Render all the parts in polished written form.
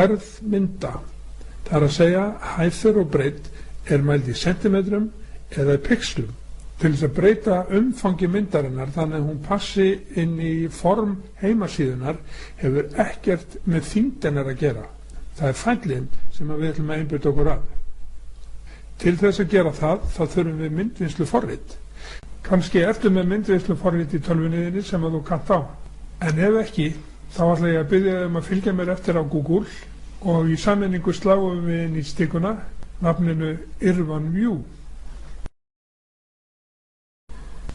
Stærð mynda, það er að segja hæð þeirra og breidd, er mæld í sentimetrum eða í pixlum. Til þess að breyta umfangi myndarinnar þannig að hún passi inn í form heimasíðunar hefur ekkert með þyngdinnar að gera. Það er fælinn sem við ætlum að einbeita okkur að. Til þess að gera það, þá þurfum við myndvinnsluforrit. Kannski ertu með myndvinnsluforrit í tölvunni þinni sem að þú kannt á. En ef ekki, þá ætla ég að biðja þig að fylgja mér eftir á Google og í sameiningu sláum við inn í stikuna nafninu Irvan-View.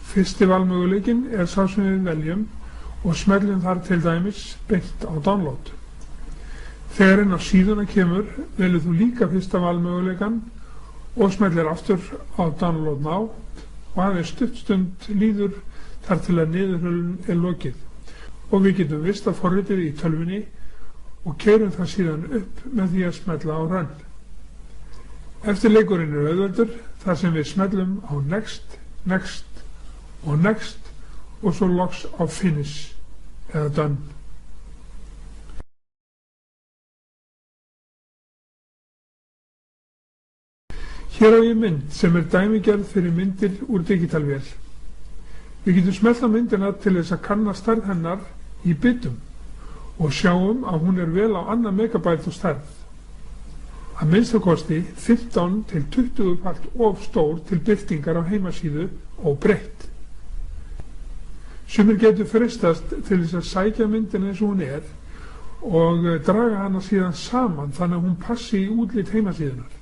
Fyrsti valmöguleikinn er sá sem við veljum og smellum þar til dæmis beint á download. Þegar inn á síðuna kemur, velur þú líka fyrsta valmöguleikann og smellir aftur á download now og aðeins stuttstund líður þar til að niðurhölun er lokið og við getum vista forritið í tölvunni og keyrum það síðan upp með því að smella á run. Eftir leikurinn er auðveldur þar sem við smellum á next, next og next og svo loks á finish eða done. Hér á ég mynd sem er dæmigerð fyrir myndir úr digitalvél. Við getum smellt á myndina til þess að kanna stærð hennar í bitum og sjáum að hún er vel á 2 megabæt stærð. Að minnstakosti 15 til 20-falt of stór til birtingar á heimasíðu og breytt. Sumir getur freistast til þess að sækja myndina eins og hún er og draga hana síðan saman þannig að hún passi í útlit heimasíðunar.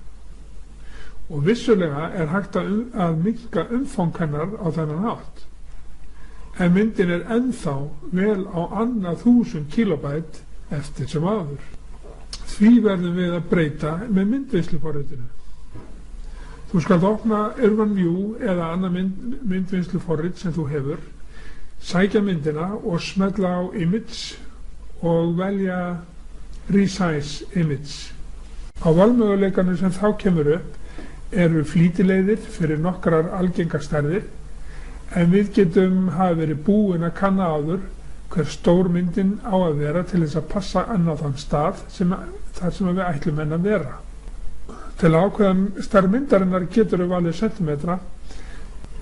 Og vissulega er hægt að minnka umfang hennar á þennan hátt. En myndin er ennþá vel á 1000 kilobæt eftir sem áður. Því verðum við að breyta með myndvinnsluforritinu. Þú skalt opna Irvan-View eða annað myndvinnsluforrit sem þú hefur, sækja myndina og smella á Image og velja Resize Image. Á valmöguleikanum sem þá kemur upp eru flýtileiðir fyrir nokkrar algengar stærðir en við getum hafa verið búin að kanna áður hver stór myndin á að vera til þess að passa annað þann stað þar sem við ætlum henni að vera. Til að ákveða stærð myndarinnar getur við valið sentimetra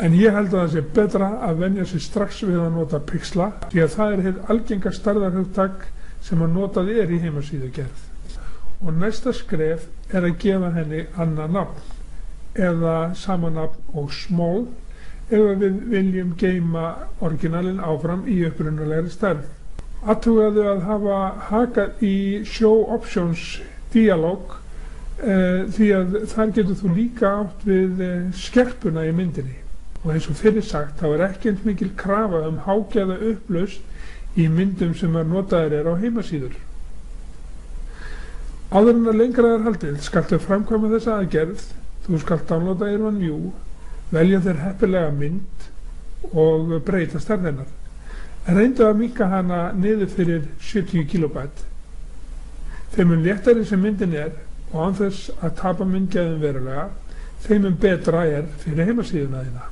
en ég held að það sé betra að venja sig strax við að nota pixla því að það er hið algenga stærðarhugtak sem að notað er í heimasíðugerð. Og næsta skref er að gefa henni annað nafn eða sama nafn og small ef við viljum geyma orginalinn áfram í upprunalegri stærð. Athugaðu að hafa hakað í Show Options dialog því að þar getur þú líka átt við skerpuna í myndinni. Og eins og fyrir sagt, þá er ekki eins mikil krafa hágæða upplausn í myndum sem notaðir er á heimasíður. Áður en að lengra er haldið, skaltu framkvæma þessa aðgerð, þú skalt downloada Irvan-View, velja þér heppilega mynd og breyta stærð hennar. Reyndu að minnka hana niður fyrir 70 kilobæt. Þeim léttari sem myndin er og án þess að tapa myndgæðum verulega, þeim betra er fyrir heimasíðuna þína.